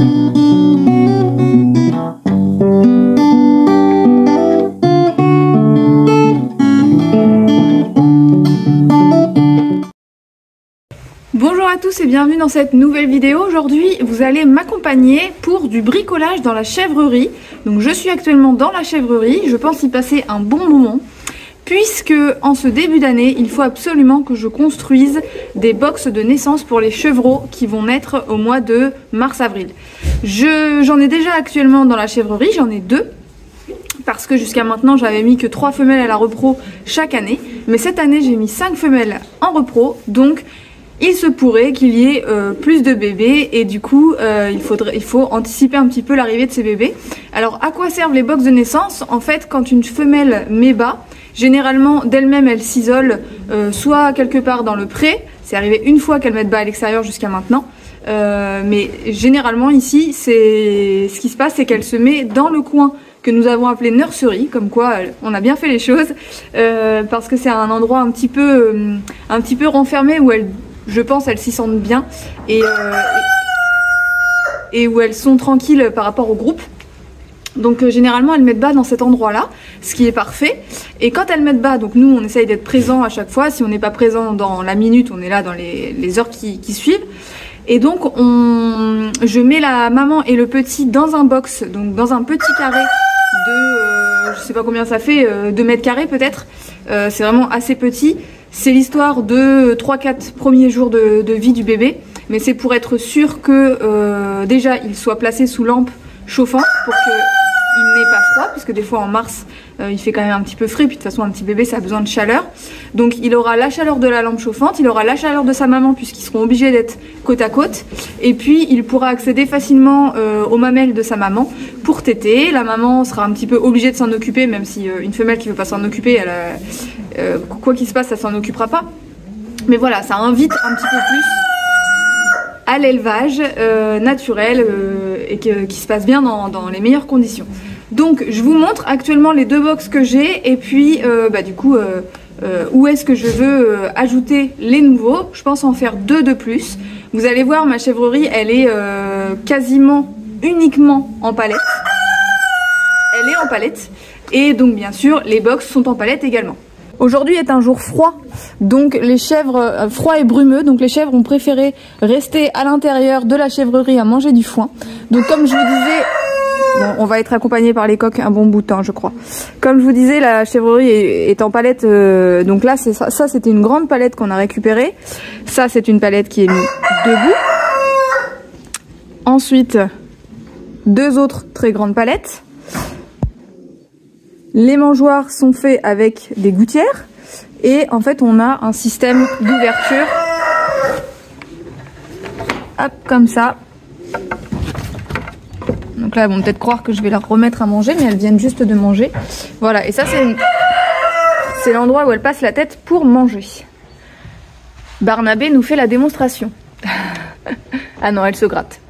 Bonjour à tous et bienvenue dans cette nouvelle vidéo. Aujourd'hui vous allez m'accompagner pour du bricolage dans la chèvrerie. Donc je suis actuellement dans la chèvrerie, je pense y passer un bon moment. Puisque en ce début d'année, il faut absolument que je construise des box de naissance pour les chevreaux qui vont naître au mois de mars-avril. J'en ai déjà actuellement dans la chèvrerie, j'en ai 2. Parce que jusqu'à maintenant j'avais mis que 3 femelles à la repro chaque année. Mais cette année j'ai mis 5 femelles en repro, donc il se pourrait qu'il y ait plus de bébés et du coup il faut anticiper un petit peu l'arrivée de ces bébés. Alors à quoi servent les box de naissance? En fait, quand une femelle met bas, généralement d'elle-même elle s'isole soit quelque part dans le pré. C'est arrivé une fois qu'elle mette bas à l'extérieur jusqu'à maintenant. Mais généralement ici, ce qui se passe, c'est qu'elle se met dans le coin que nous avons appelé nursery, comme quoi on a bien fait les choses, parce que c'est un endroit un petit peu renfermé où je pense elles s'y sentent bien et où elles sont tranquilles par rapport au groupe. Donc généralement elles mettent bas dans cet endroit là, ce qui est parfait. Et quand elles mettent bas, donc nous on essaye d'être présent à chaque fois. Si on n'est pas présent dans la minute, on est là dans les heures qui suivent. Et donc je mets la maman et le petit dans un box, donc dans un petit carré de je sais pas combien ça fait, 2 mètres carrés peut-être. C'est vraiment assez petit. C'est l'histoire de 3-4 premiers jours de vie du bébé, mais c'est pour être sûr que déjà il soit placé sous lampe chauffante pour qu'il n'ait pas froid, puisque des fois en mars il fait quand même un petit peu frais, puis de toute façon un petit bébé ça a besoin de chaleur. Donc il aura la chaleur de la lampe chauffante, il aura la chaleur de sa maman puisqu'ils seront obligés d'être côte à côte, et puis il pourra accéder facilement aux mamelles de sa maman pour téter. La maman sera un petit peu obligée de s'en occuper, même si une femelle qui ne veut pas s'en occuper, quoi qu'il se passe, ça s'en occupera pas. Mais voilà, ça invite un petit peu plus à l'élevage naturel et qui se passe bien dans les meilleures conditions. Donc je vous montre actuellement les 2 box que j'ai et puis du coup où est-ce que je veux ajouter les nouveaux. Je pense en faire 2 de plus. Vous allez voir, ma chèvrerie elle est quasiment uniquement en palette. Elle est en palette et donc bien sûr les box sont en palette également. Aujourd'hui est un jour froid, donc les chèvres, froid et brumeux, donc les chèvres ont préféré rester à l'intérieur de la chèvrerie à manger du foin. Donc comme je vous disais, bon, on va être accompagné par les coqs un bon bout de temps je crois. Comme je vous disais, la chèvrerie est en palette, donc là ça c'était une grande palette qu'on a récupérée. Ça c'est une palette qui est mise debout. Ensuite, 2 autres très grandes palettes. Les mangeoires sont faits avec des gouttières et en fait on a un système d'ouverture, hop comme ça. Donc là elles vont peut-être croire que je vais leur remettre à manger, mais elles viennent juste de manger. Voilà, et ça c'est l'endroit où elles passent la tête pour manger. Barnabé nous fait la démonstration. Ah non, elle se gratte.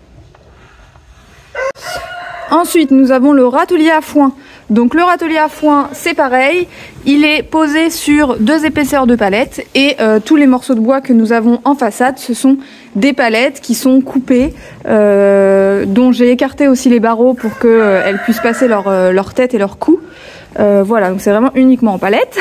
Ensuite nous avons le râtelier à foin. Donc le râtelier à foin c'est pareil, il est posé sur 2 épaisseurs de palettes et tous les morceaux de bois que nous avons en façade ce sont des palettes qui sont coupées, dont j'ai écarté aussi les barreaux pour qu'elles puissent passer leur tête et leur cou. Voilà, donc c'est vraiment uniquement en palette.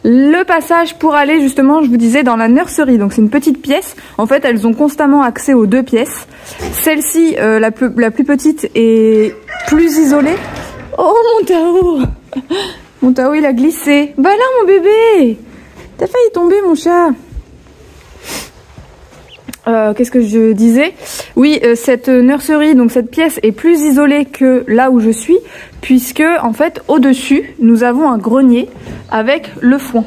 Le passage pour aller justement, je vous disais, dans la nurserie, donc c'est une petite pièce. En fait elles ont constamment accès aux 2 pièces. Celle-ci, la plus petite, est plus isolée. Oh mon Tao! Mon Tao il a glissé. Bah là mon bébé! T'as failli tomber mon chat. Qu'est-ce que je disais? Oui, cette nurserie, donc cette pièce est plus isolée que là où je suis, puisque en fait au-dessus nous avons un grenier avec le foin.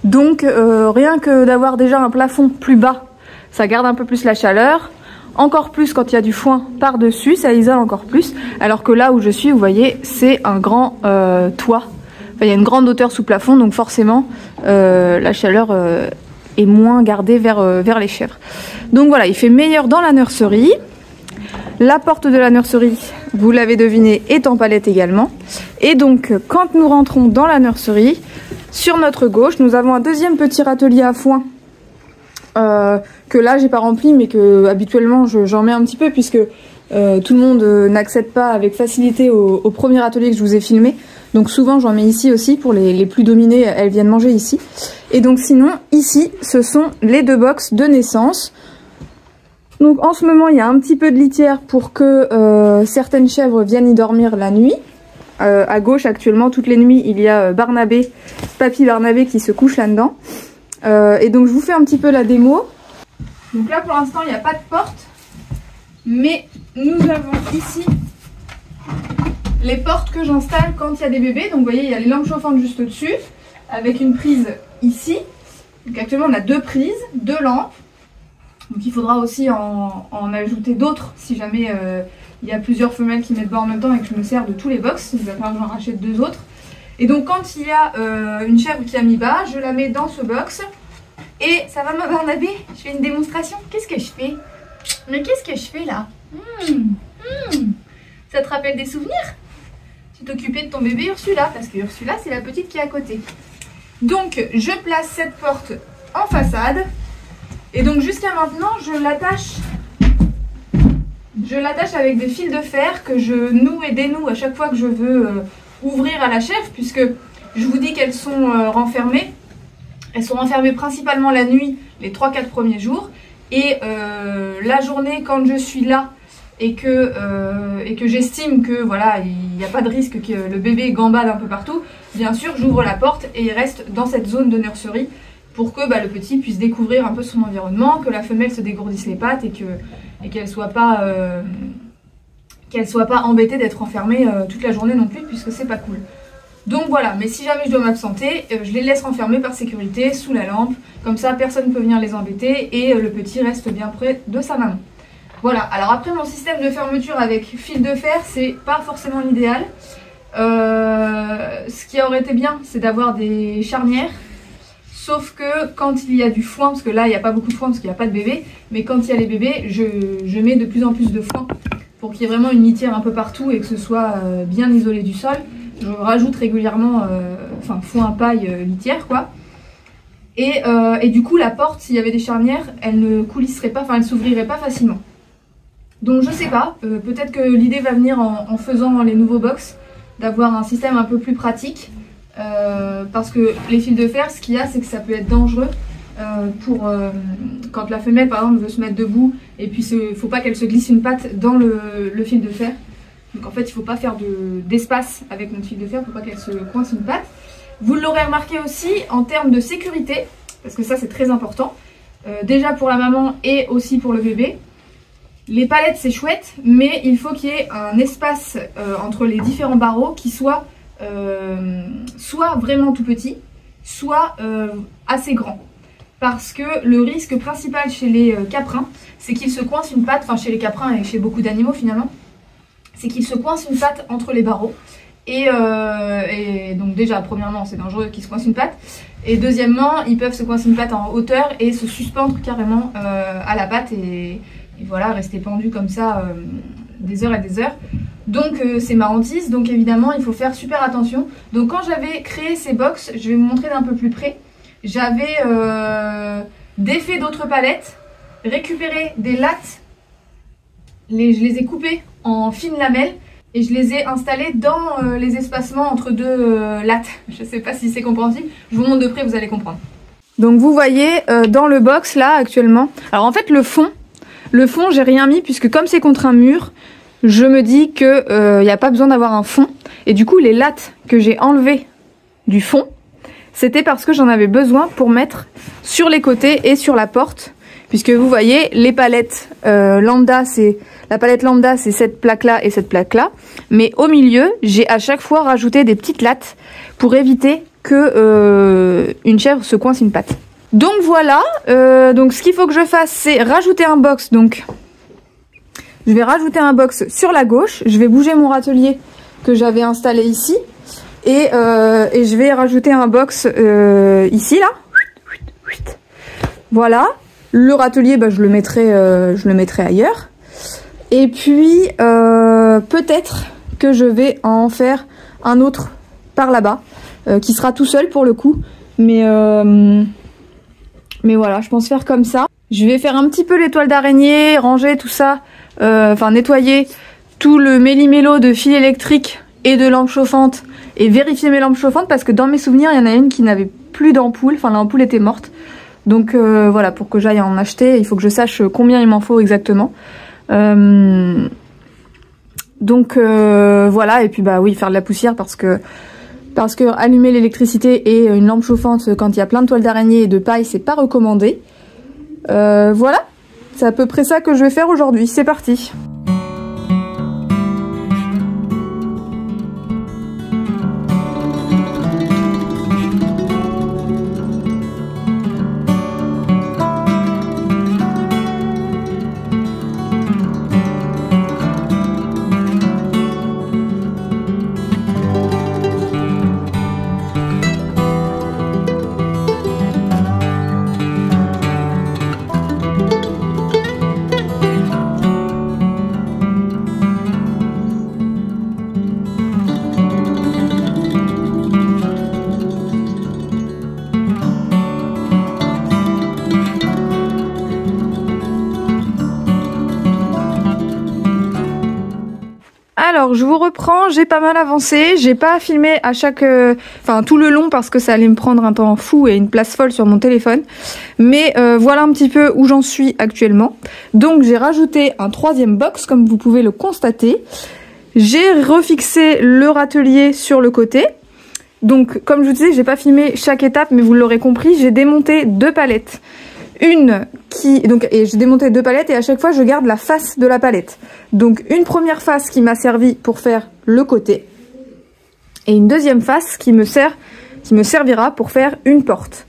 Donc rien que d'avoir déjà un plafond plus bas, ça garde un peu plus la chaleur. Encore plus quand il y a du foin par-dessus, ça isole encore plus. Alors que là où je suis, vous voyez, c'est un grand toit. Enfin, il y a une grande hauteur sous plafond, donc forcément, la chaleur est moins gardée vers les chèvres. Donc voilà, il fait meilleur dans la nurserie. La porte de la nurserie, vous l'avez deviné, est en palette également. Et donc, quand nous rentrons dans la nurserie, sur notre gauche, nous avons un deuxième petit râtelier à foin que là j'ai pas rempli, mais que habituellement j'en mets un petit peu puisque tout le monde n'accède pas avec facilité au premier atelier que je vous ai filmé. Donc souvent j'en mets ici aussi pour les plus dominées, elles viennent manger ici. Et donc sinon ici ce sont les 2 box de naissance. Donc en ce moment il y a un petit peu de litière pour que certaines chèvres viennent y dormir la nuit. À gauche actuellement toutes les nuits il y a Barnabé, Papy Barnabé qui se couche là-dedans. Et donc je vous fais un petit peu la démo. Donc là pour l'instant il n'y a pas de porte, mais nous avons ici les portes que j'installe quand il y a des bébés. Donc vous voyez il y a les lampes chauffantes juste au-dessus, avec une prise ici. Donc actuellement on a 2 prises, 2 lampes. Donc il faudra aussi en ajouter d'autres si jamais il y a plusieurs femelles qui mettent bas en même temps et que je me sers de tous les box. Il va falloir que j'en rachète 2 autres. Et donc quand il y a une chèvre qui a mis bas, je la mets dans ce box. Et ça va ma Barnabé? Je fais une démonstration. Qu'est-ce que je fais? Mais qu'est-ce que je fais là? Ça te rappelle des souvenirs? Tu t'occupais de ton bébé Ursula, parce que Ursula c'est la petite qui est à côté. Donc je place cette porte en façade. Et donc jusqu'à maintenant je l'attache avec des fils de fer que je noue et dénoue à chaque fois que je veux ouvrir à la chèvre, puisque je vous dis qu'elles sont renfermées. Elles sont renfermées principalement la nuit, les 3-4 premiers jours. Et la journée, quand je suis là et que j'estime que voilà, il n'y a pas de risque que le bébé gambade un peu partout, bien sûr, j'ouvre la porte et il reste dans cette zone de nurserie pour que le petit puisse découvrir un peu son environnement, que la femelle se dégourdisse les pattes et qu'elle soit pas embêtée d'être enfermée toute la journée non plus, puisque c'est pas cool. Donc voilà, mais si jamais je dois m'absenter, je les laisse renfermer par sécurité sous la lampe, comme ça personne ne peut venir les embêter et le petit reste bien près de sa maman. Voilà, alors après mon système de fermeture avec fil de fer, c'est pas forcément l'idéal. Ce qui aurait été bien, c'est d'avoir des charnières, sauf que quand il y a du foin, parce que là il n'y a pas beaucoup de foin parce qu'il n'y a pas de bébé, mais quand il y a les bébés, je mets de plus en plus de foin pour qu'il y ait vraiment une litière un peu partout et que ce soit bien isolé du sol. Je rajoute régulièrement foin, paille, litière quoi. Et du coup la porte, s'il y avait des charnières, elle ne coulisserait pas, elle s'ouvrirait pas facilement. Donc je sais pas, peut-être que l'idée va venir en faisant les nouveaux box, d'avoir un système un peu plus pratique. Parce que les fils de fer, ce qu'il y a, c'est que ça peut être dangereux quand la femelle par exemple veut se mettre debout et puis il faut pas qu'elle se glisse une patte dans le fil de fer. Donc en fait il faut pas faire d'espace avec notre fil de fer pour pas qu'elle se coince une patte. Vous l'aurez remarqué aussi en termes de sécurité, parce que ça c'est très important, déjà pour la maman et aussi pour le bébé. Les palettes c'est chouette, mais il faut qu'il y ait un espace entre les différents barreaux qui soit vraiment tout petit, soit assez grand. Parce que le risque principal chez les caprins, c'est qu'ils se coincent une patte, chez les caprins et chez beaucoup d'animaux finalement, c'est qu'ils se coincent une patte entre les barreaux. Et donc déjà, premièrement, c'est dangereux qu'ils se coincent une patte. Et deuxièmement, ils peuvent se coincer une patte en hauteur et se suspendre carrément à la patte et voilà, rester pendu comme ça des heures et des heures. Donc c'est ma hantise, donc évidemment il faut faire super attention. Donc quand j'avais créé ces box, je vais vous montrer d'un peu plus près, j'avais défait d'autres palettes, récupéré des lattes, je les ai coupées en fines lamelles et je les ai installées dans les espacements entre 2 lattes. Je sais pas si c'est compréhensible, je vous montre de près, vous allez comprendre. Donc vous voyez dans le box là actuellement, alors en fait le fond j'ai rien mis puisque comme c'est contre un mur, je me dis que n'y a pas besoin d'avoir un fond. Et du coup les lattes que j'ai enlevées du fond, c'était parce que j'en avais besoin pour mettre sur les côtés et sur la porte. Puisque vous voyez les palettes lambda, la palette lambda c'est cette plaque là et cette plaque là. Mais au milieu j'ai à chaque fois rajouté des petites lattes pour éviter que une chèvre se coince une patte. Donc voilà, donc ce qu'il faut que je fasse c'est rajouter un box. Donc je vais rajouter un box sur la gauche, je vais bouger mon râtelier que j'avais installé ici et je vais rajouter un box ici là. Voilà, le râtelier je le mettrai ailleurs. Et puis peut-être que je vais en faire un autre par là-bas qui sera tout seul pour le coup, mais Mais voilà, je pense faire comme ça. Je vais faire un petit peu les toiles d'araignée, ranger tout ça, enfin nettoyer tout le méli-mélo de fil électrique et de lampes chauffantes et vérifier mes lampes chauffantes parce que dans mes souvenirs, il y en a une qui n'avait plus d'ampoule, enfin l'ampoule était morte. Donc voilà, pour que j'aille en acheter, il faut que je sache combien il m'en faut exactement. Donc voilà, et puis bah oui, faire de la poussière parce que allumer l'électricité et une lampe chauffante quand il y a plein de toiles d'araignée et de paille, c'est pas recommandé. Voilà, c'est à peu près ça que je vais faire aujourd'hui, c'est parti. Alors je vous reprends, j'ai pas mal avancé, j'ai pas filmé à chaque, enfin tout le long parce que ça allait me prendre un temps fou et une place folle sur mon téléphone. Mais voilà un petit peu où j'en suis actuellement. Donc j'ai rajouté un troisième box comme vous pouvez le constater. J'ai refixé le râtelier sur le côté. Donc comme je vous disais, j'ai pas filmé chaque étape mais vous l'aurez compris, j'ai démonté 2 palettes. Et j'ai démonté 2 palettes et à chaque fois je garde la face de la palette. Donc une première face qui m'a servi pour faire le côté et une deuxième face qui me servira pour faire une porte.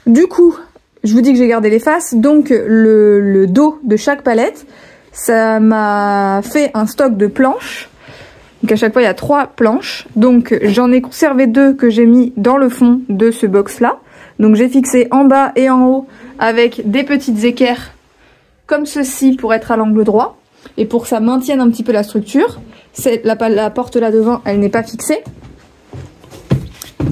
Du coup, je vous dis que j'ai gardé les faces, donc le dos de chaque palette, ça m'a fait un stock de planches. Donc à chaque fois il y a 3 planches. Donc j'en ai conservé 2 que j'ai mis dans le fond de ce box là. Donc j'ai fixé en bas et en haut avec des petites équerres comme ceci pour être à l'angle droit et pour que ça maintienne un petit peu la structure. La porte là devant, elle n'est pas fixée.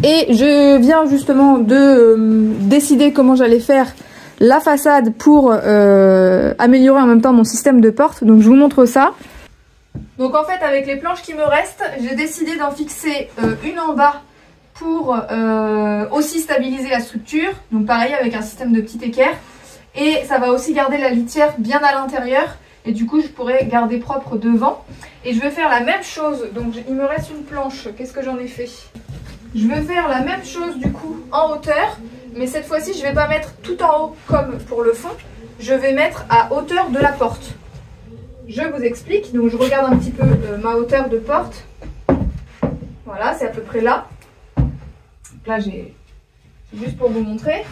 Et je viens justement de décider comment j'allais faire la façade pour améliorer en même temps mon système de porte. Donc je vous montre ça. Donc en fait avec les planches qui me restent, j'ai décidé d'en fixer une en bas pour aussi stabiliser la structure, donc pareil avec un système de petite équerre, et ça va aussi garder la litière bien à l'intérieur et du coup je pourrai garder propre devant. Et je vais faire la même chose, donc il me reste une planche, qu'est-ce que j'en ai fait? Je vais faire la même chose du coup en hauteur, mais cette fois-ci je vais pas mettre tout en haut comme pour le fond, je vais mettre à hauteur de la porte. Je vous explique, donc je regarde un petit peu ma hauteur de porte, voilà c'est à peu près là. Là, c'est juste pour vous montrer.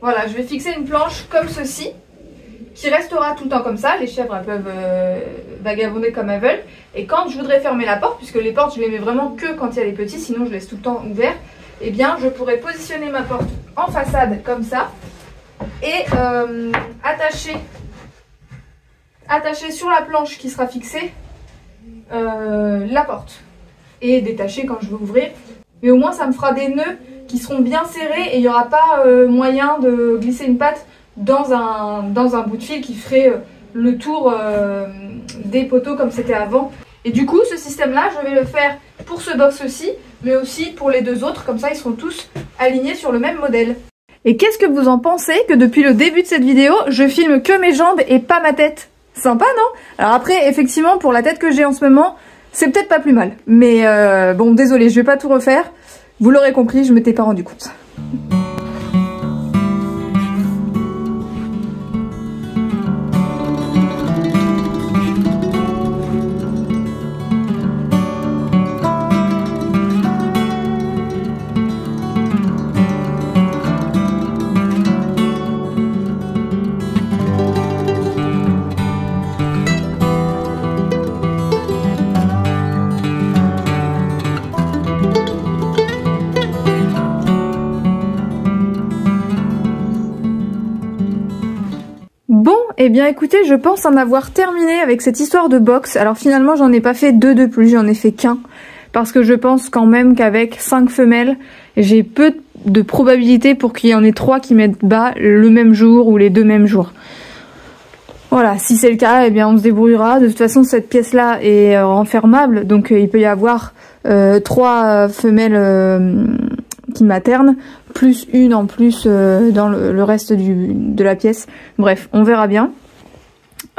Voilà, je vais fixer une planche comme ceci, qui restera tout le temps comme ça. Les chèvres, elles peuvent vagabonder comme elles veulent. Et quand je voudrais fermer la porte, puisque les portes, je les mets vraiment que quand il y a les petits, sinon je laisse tout le temps ouvert, eh bien, je pourrais positionner ma porte en façade comme ça et attacher sur la planche qui sera fixée la porte et détacher quand je veux ouvrir. Mais au moins ça me fera des nœuds qui seront bien serrés et il n'y aura pas moyen de glisser une patte dans un bout de fil qui ferait le tour des poteaux comme c'était avant. Et du coup ce système là je vais le faire pour ce box aussi, mais aussi pour les 2 autres, comme ça ils seront tous alignés sur le même modèle. Et qu'est-ce que vous en pensez que depuis le début de cette vidéo je filme que mes jambes et pas ma tête? Sympa non? Alors après effectivement pour la tête que j'ai en ce moment, c'est peut-être pas plus mal, mais bon désolé, je vais pas tout refaire, vous l'aurez compris, je m'étais pas rendu compte. Eh bien écoutez, je pense en avoir terminé avec cette histoire de box. Alors finalement j'en ai pas fait 2 de plus, j'en ai fait qu'un. Parce que je pense quand même qu'avec 5 femelles, j'ai peu de probabilité pour qu'il y en ait 3 qui mettent bas le même jour ou les 2 mêmes jours. Voilà, si c'est le cas, eh bien on se débrouillera. De toute façon, cette pièce-là est renfermable, donc il peut y avoir 3 femelles qui maternent, plus une en plus dans le reste de la pièce. Bref, on verra bien.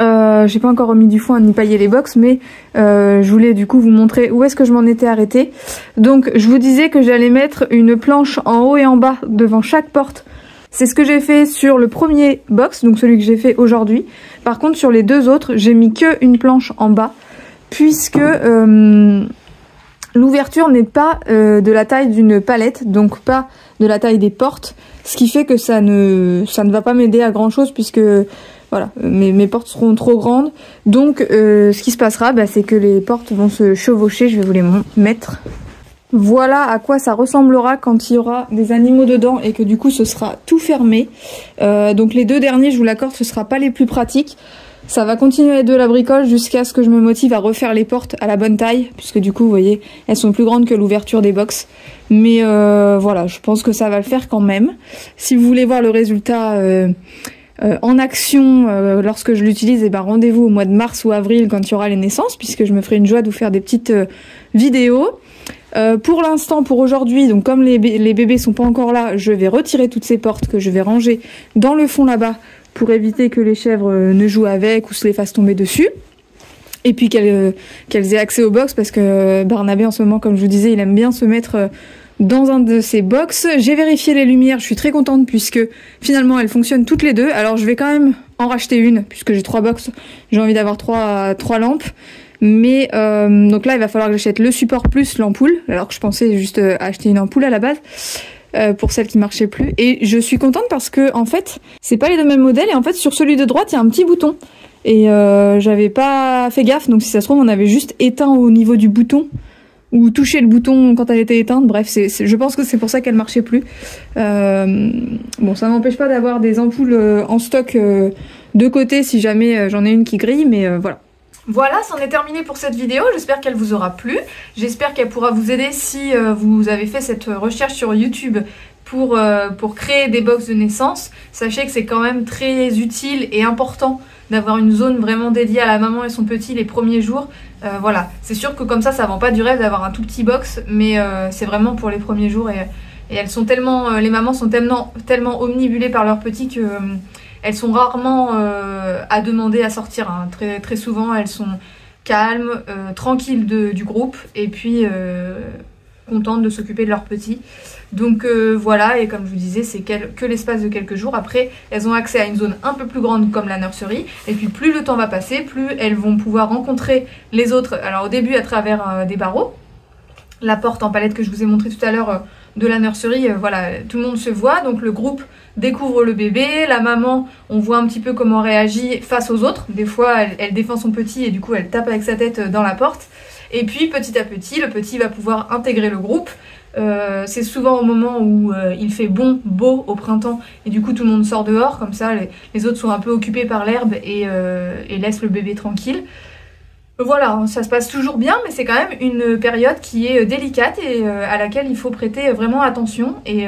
J'ai pas encore remis du foin ni paillé les box, mais je voulais du coup vous montrer où est-ce que je m'en étais arrêtée. Donc je vous disais que j'allais mettre une planche en haut et en bas devant chaque porte. C'est ce que j'ai fait sur le premier box, donc celui que j'ai fait aujourd'hui. Par contre sur les 2 autres, j'ai mis que une planche en bas, puisque l'ouverture n'est pas de la taille d'une palette, donc pas de la taille des portes, ce qui fait que ça ne va pas m'aider à grand chose, puisque voilà, mes portes seront trop grandes. Donc ce qui se passera, c'est que les portes vont se chevaucher. Je vais vous les mettre. Voilà à quoi ça ressemblera quand il y aura des animaux dedans et que du coup ce sera tout fermé. Donc les 2 derniers, je vous l'accorde, ce sera pas les plus pratiques. Ça va continuer à être de la bricole jusqu'à ce que je me motive à refaire les portes à la bonne taille, puisque du coup vous voyez, elles sont plus grandes que l'ouverture des box. Mais voilà, je pense que ça va le faire quand même. Si vous voulez voir le résultat en action lorsque je l'utilise, rendez-vous au mois de mars ou avril quand il y aura les naissances, puisque je me ferai une joie de vous faire des petites vidéos. Pour l'instant, pour aujourd'hui, donc comme les bébés sont pas encore là, je vais retirer toutes ces portes que je vais ranger dans le fond là-bas pour éviter que les chèvres ne jouent avec ou se les fassent tomber dessus. Et puis qu'elles aient accès aux box, parce que Barnabé en ce moment, comme je vous disais, il aime bien se mettre dans un de ces box. J'ai vérifié les lumières, je suis très contente puisque finalement elles fonctionnent toutes les 2. Alors je vais quand même en racheter une, puisque j'ai 3 box, j'ai envie d'avoir 3 lampes. Mais donc là il va falloir que j'achète le support plus l'ampoule, alors que je pensais juste acheter une ampoule à la base pour celle qui marchait plus. Et je suis contente parce que en fait c'est pas les 2 mêmes modèles, et en fait sur celui de droite il y a un petit bouton et j'avais pas fait gaffe, donc si ça se trouve on avait juste éteint au niveau du bouton ou touché le bouton quand elle était éteinte. Bref, je pense que c'est pour ça qu'elle marchait plus. Bon, ça n'empêche pas d'avoir des ampoules en stock de côté si jamais j'en ai une qui grille, mais voilà. Voilà, c'en est terminé pour cette vidéo. J'espère qu'elle vous aura plu. J'espère qu'elle pourra vous aider si vous avez fait cette recherche sur YouTube pour créer des box de naissance. Sachez que c'est quand même très utile et important d'avoir une zone vraiment dédiée à la maman et son petit les premiers jours. Voilà, c'est sûr que comme ça vend pas du rêve d'avoir un tout petit box, mais c'est vraiment pour les premiers jours, et elles sont tellement, les mamans sont tellement omnibulées par leur petit que elles sont rarement à demander à sortir, hein. Très souvent elles sont calmes, tranquilles du groupe, et puis contentes de s'occuper de leur petit. Donc voilà, et comme je vous disais, c'est que l'espace de quelques jours. Après, elles ont accès à une zone un peu plus grande comme la nursery, et puis plus le temps va passer, plus elles vont pouvoir rencontrer les autres. Alors au début à travers des barreaux, la porte en palette que je vous ai montré tout à l'heure de la nursery, voilà, tout le monde se voit, donc le groupe découvre le bébé, la maman, on voit un petit peu comment réagit face aux autres. Des fois elle défend son petit et du coup elle tape avec sa tête dans la porte, et puis petit à petit le petit va pouvoir intégrer le groupe. C'est souvent au moment où il fait beau au printemps, et du coup tout le monde sort dehors, comme ça les autres sont un peu occupés par l'herbe et laissent le bébé tranquille. Voilà, ça se passe toujours bien, mais c'est quand même une période qui est délicate et à laquelle il faut prêter vraiment attention, et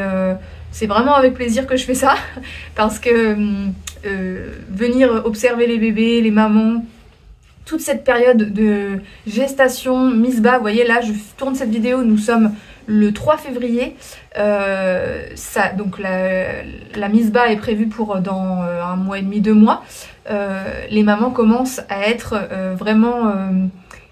c'est vraiment avec plaisir que je fais ça, parce que venir observer les bébés, les mamans, toute cette période de gestation, mise bas, vous voyez là je tourne cette vidéo, nous sommes le 3 février, donc la mise bas est prévue pour dans 1 mois et demi, 2 mois. Les mamans commencent à être vraiment,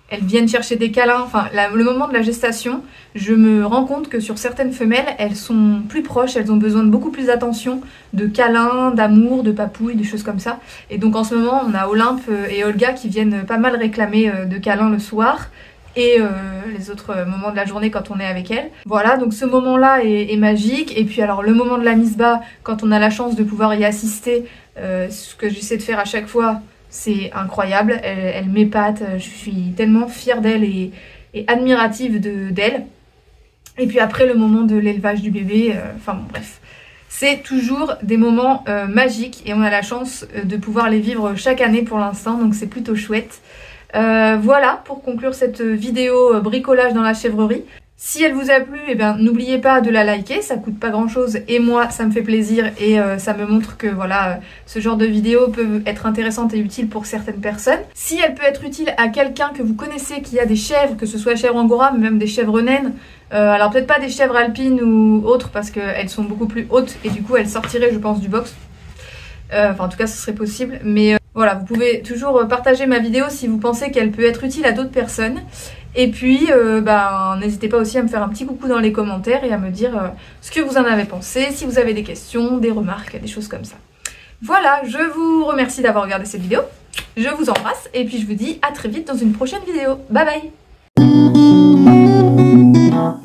elles viennent chercher des câlins, enfin le moment de la gestation, je me rends compte que sur certaines femelles, elles sont plus proches, elles ont besoin de beaucoup plus d'attention, de câlins, d'amour, de papouilles, des choses comme ça. Et donc en ce moment, on a Olympe et Olga qui viennent pas mal réclamer de câlins le soir, et les autres moments de la journée quand on est avec elles. Voilà, donc ce moment-là est magique. Et puis alors le moment de la mise bas, quand on a la chance de pouvoir y assister, ce que j'essaie de faire à chaque fois, c'est incroyable. Elle m'épate, je suis tellement fière d'elle et admirative d'elle. Et puis après le moment de l'élevage du bébé, enfin bon bref. C'est toujours des moments magiques, et on a la chance de pouvoir les vivre chaque année pour l'instant, donc c'est plutôt chouette. Voilà pour conclure cette vidéo bricolage dans la chèvrerie. Si elle vous a plu, eh bien n'oubliez pas de la liker, ça coûte pas grand chose et moi ça me fait plaisir et ça me montre que voilà, ce genre de vidéo peut être intéressante et utile pour certaines personnes. Si elle peut être utile à quelqu'un que vous connaissez qui a des chèvres, que ce soit chèvres angora, mais même des chèvres naines, alors peut-être pas des chèvres alpines ou autres parce qu'elles sont beaucoup plus hautes et du coup elles sortiraient je pense du box. Enfin en tout cas ce serait possible, mais voilà, vous pouvez toujours partager ma vidéo si vous pensez qu'elle peut être utile à d'autres personnes. Et puis, n'hésitez pas aussi à me faire un petit coucou dans les commentaires et à me dire ce que vous en avez pensé, si vous avez des questions, des remarques, des choses comme ça. Voilà, je vous remercie d'avoir regardé cette vidéo, je vous embrasse et puis je vous dis à très vite dans une prochaine vidéo. Bye bye!